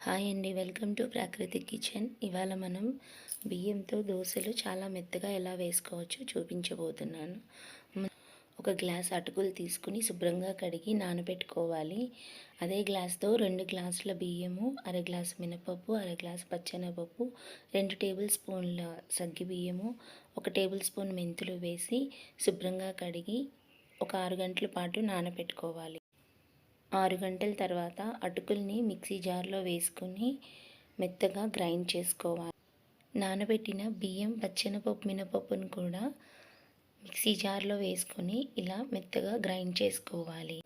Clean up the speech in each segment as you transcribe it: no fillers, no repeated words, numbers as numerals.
Hi అండి, welcome to Prakritik kitchen. ఇవాళ మనం బియ్యంతో దోశలు చాలా మెత్తగా ఎలా వేసుకోవచ్చో చూపించబోతున్నాను. ఒక గ్లాస్ అటుకులు తీసుకుని శుభ్రంగా కడిగి నానబెట్టుకోవాలి. అదే గ్లాస్తో 2 గ్లాసుల బియ్యము, అర గ్లాసు మినపప్పు, అర గ్లాసు పచ్చెనపప్పు, 2 టేబుల్ స్పూన్ల సగ్గి బియ్యము, 1 టేబుల్ స్పూన్ మెంతులు వేసి శుభ్రంగా కడిగి ఒక 6 గంటల పాటు నానబెట్టుకోవాలి. 6 గంటల తర్వాత అటుకుల్ని మిక్సీ జార్లో వేసుకుని మెత్తగా గ్రైండ్ చేసుకోవాలి. నానబెట్టిన బియ్యం, పచ్చెనపప్పు, మినపప్పును కూడా మిక్సీ జార్లో వేసుకొని ఇలా మెత్తగా గ్రైండ్ చేసుకోవాలి.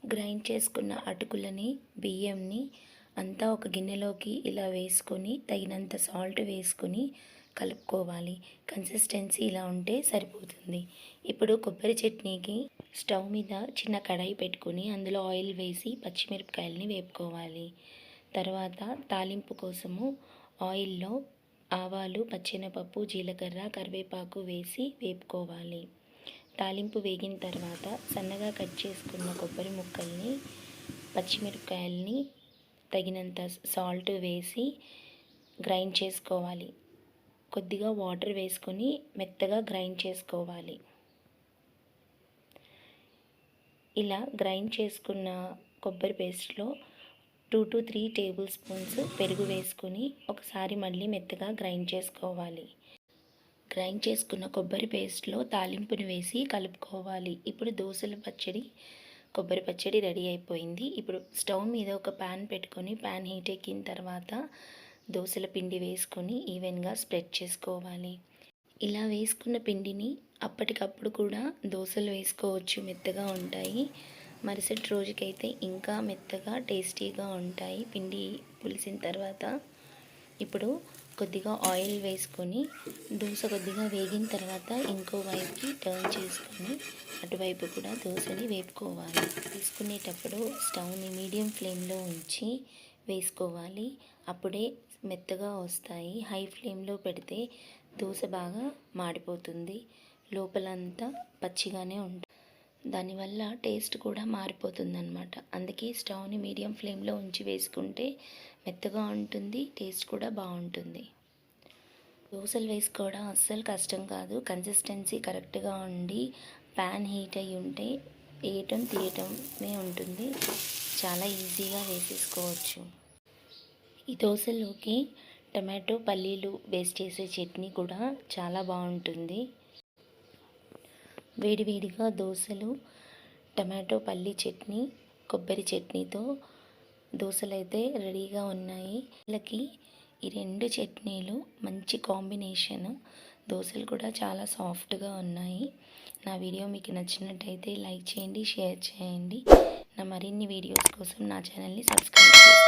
గ్రైండ్ చేసుకున్న అటుకులని, బియ్యంని అంతా ఒక గిన్నెలోకి ఇలా వేసుకొని తగినంత సాల్ట్ వేసుకొని కలుపుకోవాలి. కన్సిస్టెన్సీ ఇలా ఉంటే సరిపోతుంది. ఇప్పుడు కొబ్బరి చట్నీకి స్టవ్ మీద చిన్న కడాయి పెట్టుకుని అందులో ఆయిల్ వేసి పచ్చిమిరపకాయలని వేపుకోవాలి. తర్వాత తాలింపు కోసము ఆయిల్లో ఆవాలు, పచ్చెనపప్పు, జీలకర్ర, కరివేపాకు వేసి వేపుకోవాలి. తాలింపు వేగిన తర్వాత సన్నగా కట్ చేసుకున్న కొబ్బరి ముక్కల్ని, పచ్చిమిరపకాయలని, తగినంత సాల్ట్ వేసి గ్రైండ్ చేసుకోవాలి. కొద్దిగా వాటర్ వేసుకొని మెత్తగా గ్రైండ్ చేసుకోవాలి. ఇలా గ్రైండ్ చేసుకున్న కొబ్బరి పేస్ట్లో 2 to 3 టేబుల్ స్పూన్స్ పెరుగు వేసుకొని ఒకసారి మళ్ళీ మెత్తగా గ్రైండ్ చేసుకోవాలి. గ్రైండ్ చేసుకున్న కొబ్బరి పేస్ట్లో తాలింపుని వేసి కలుపుకోవాలి. ఇప్పుడు కొబ్బరి పచ్చడి రెడీ అయిపోయింది. ఇప్పుడు స్టవ్ మీద ఒక ప్యాన్ పెట్టుకొని ప్యాన్ హీట్ ఎక్కిన తర్వాత దోశల పిండి వేసుకొని ఈవెన్గా స్ప్రెడ్ చేసుకోవాలి. ఇలా వేసుకున్న పిండిని అప్పటికప్పుడు కూడా దోశలు వేసుకోవచ్చు, మెత్తగా ఉంటాయి. మరుసటి రోజుకైతే ఇంకా మెత్తగా టేస్టీగా ఉంటాయి పిండి పులిసిన తర్వాత. ఇప్పుడు కొద్దిగా ఆయిల్ వేసుకొని దోశ కొద్దిగా వేగిన తర్వాత ఇంకో వైపుకి టర్న్ చేసుకొని అటువైపు కూడా దోశని వేపుకోవాలి. వేసుకునేటప్పుడు స్టవ్ని మీడియం ఫ్లేమ్లో ఉంచి వేసుకోవాలి. అప్పుడే మెత్తగా వస్తాయి. హై ఫ్లేమ్లో పెడితే దోశ బాగా మాడిపోతుంది, లోపలంతా పచ్చిగానే ఉంటుంది. దానివల్ల టేస్ట్ కూడా మారిపోతుంది అన్నమాట. అందుకే స్టవ్ని మీడియం ఫ్లేమ్లో ఉంచి వేసుకుంటే మెత్తగా ఉంటుంది, టేస్ట్ కూడా బాగుంటుంది. దోశలు వేసుకోవడం అస్సలు కష్టం కాదు. కన్సిస్టెన్సీ కరెక్ట్గా ఉండి ప్యాన్ హీట్ అయ్యి ఉంటే వేయటం తీయటమే ఉంటుంది. చాలా ఈజీగా వేసేసుకోవచ్చు. ఈ దోశలోకి టమాటో, పల్లీలు వేసి చేసే చట్నీ కూడా చాలా బాగుంటుంది. వేడివేడిగా దోశలు, టమాటో పల్లీ చట్నీ, కొబ్బరి చట్నీతో దోశలు అయితే రెడీగా ఉన్నాయి. వీళ్ళకి ఈ 2 చట్నీలు మంచి కాంబినేషన్. దోశలు కూడా చాలా సాఫ్ట్గా ఉన్నాయి. నా వీడియో మీకు నచ్చినట్టయితే లైక్ చేయండి, షేర్ చేయండి. నా మరిన్ని వీడియోస్ కోసం నా ఛానల్ని సబ్స్క్రైబ్ చేసుకోండి.